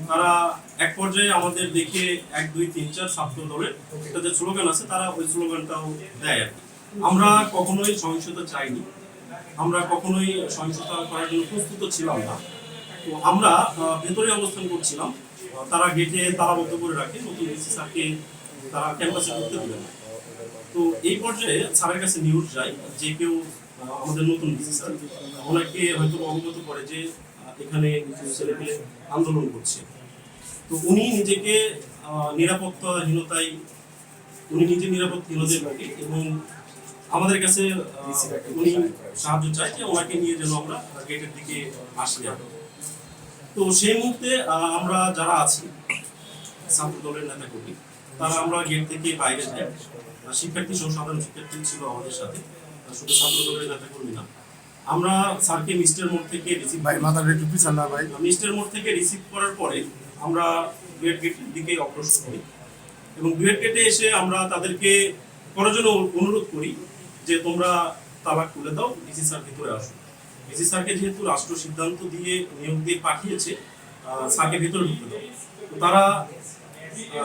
তারা এক পর্যায়ে আমাদের দেখে 1 2 3 4 ছাত্র দলের একটা যে স্লোগান আছে তারা ওই স্লোগানটাও দেয় আর কি। আমরা কখনোই সহিংসতা চাইনি, আমরা কখনোই সহিংসতা করার জন্য প্রস্তুত ছিলাম না। তো আমরা ভেতরে অবস্থান করছিলাম, তারা গেটে তালাবদ্ধ করে রাখে, নতুন ডিসি স্যারকে তারা ক্যাম্পাসে ঢুকতে দিবে না। তো এই পর্যায়ে স্যারের কাছে নিউজ যায় যে কেউ আমাদের নতুন ডিসি স্যার ওনাকে হয়তো অবগত করে যে এখানে কিছু ছেলেপেলে আন্দোলন করছে। তো উনি নিজেকে নিরাপত্তাহীনতায় উনি নিজে নিরাপত্তাহীনতায় ভোগে এবং আমাদের কাছে উনি সাহায্য চায় যে ওনাকে নিয়ে যেন আমরা গেটের দিকে আসি। তো সেই মুহূর্তে আমরা যারা আছি ছাত্র দলের নেতাকর্মী তারা আমরা গেট থেকে বাইরে যাই। শিক্ষার্থী সহ সাধারণ শিক্ষার্থী ছিল আমাদের সাথে, শুধু ছাত্র দলের নেতাকর্মী না। আমরা স্যারকে মিস্টার মোড় থেকে রিসিভ মিস্টার মোড় থেকে রিসিভ করার পরে আমরা ডুয়েট গেটের দিকে অগ্রসর করি এবং ডুয়েট গেটে এসে আমরা তাদেরকে করার জন্য অনুরোধ করি যে তোমরা তালা খুলে দাও, ডিসি স্যার ভিতরে আসুন। ডিসি স্যারকে যেহেতু রাষ্ট্র সিদ্ধান্ত দিয়ে নিয়োগ দিয়ে পাঠিয়েছে, স্যারকে ভিতরে ঢুকতে দাও। তো তারা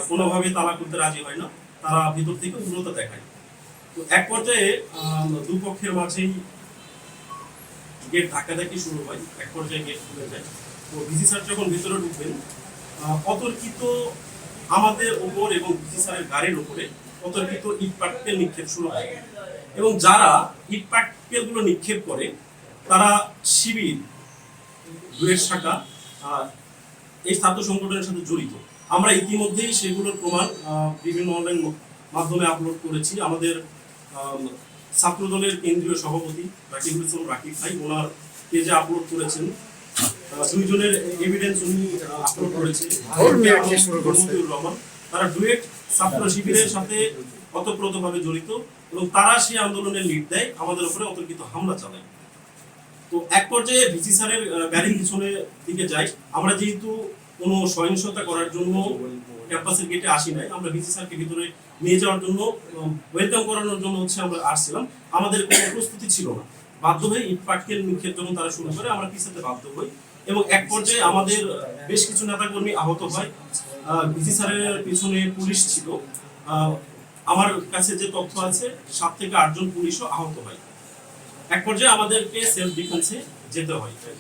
কোনোভাবে তালা করতে রাজি হয় না, তারা ভিতর থেকে উন্নত দেখায়। তো এক পর্যায়ে দুপক্ষের মাঝেই গেট ধাক্কাধাক্কি শুরু হয়, এক পর্যায়ে গেট খুলে যায়। তো ডিসি স্যার যখন ভিতরে ঢুকবেন অতর্কিত আমাদের ওপর এবং ডিসি স্যারের গাড়ির উপরে অতর্কিত ইট পাটকেল নিক্ষেপ শুরু হয় এবং যারা ইট পাটকেলগুলো নিক্ষেপ করে তারা শিবির ডুয়েট শাখা এই ছাত্র সংগঠনের সাথে জড়িত। আমরা ইতিমধ্যেই সেগুলোর প্রমাণ বিভিন্ন অনলাইন মাধ্যমে আপলোড করেছি। আমাদের ছাত্র দলের কেন্দ্রীয় সভাপতি রাকিবুল ইসলাম রাকিব ভাই ওনার পেজে আপলোড করেছেন, দুইজনের এভিডেন্স উনি আপলোড করেছেন। রহমান তারা ডুয়েট ছাত্র শিবিরের সাথে ওতপ্রোতভাবে জড়িত এবং তারা সেই আন্দোলনের লিড দেয়, আমাদের উপরে অতর্কিত হামলা চালায়। তো এক পর্যায়ে ভিসি স্যারের গাড়ির পিছনে দিকে যাই। আমরা যেহেতু কোনো সহিংসতা করার জন্য ক্যাম্পাসের গেটে আসি নাই, আমরা ভিসি স্যারকে ভিতরে নিয়ে যাওয়ার জন্য ওয়েলকাম করানোর জন্য আমরা আসছিলাম। আমাদের কোনো প্রস্তুতি ছিল না, বাধ্য হয়ে ইট পাটকেল নিক্ষেপ যখন তারা শুরু করে আমরা পিছাতে বাধ্য হই এবং এক পর্যায়ে আমাদের বেশ কিছু নেতাকর্মী আহত হয়। ভিসি স্যারের পিছনে পুলিশ ছিল, আমার কাছে যে তথ্য আছে 7 থেকে 8 জন পুলিশও আহত হয়। এক পর্যায়ে আমাদেরকে সেলফ ডিফেন্সে যেতে হয়।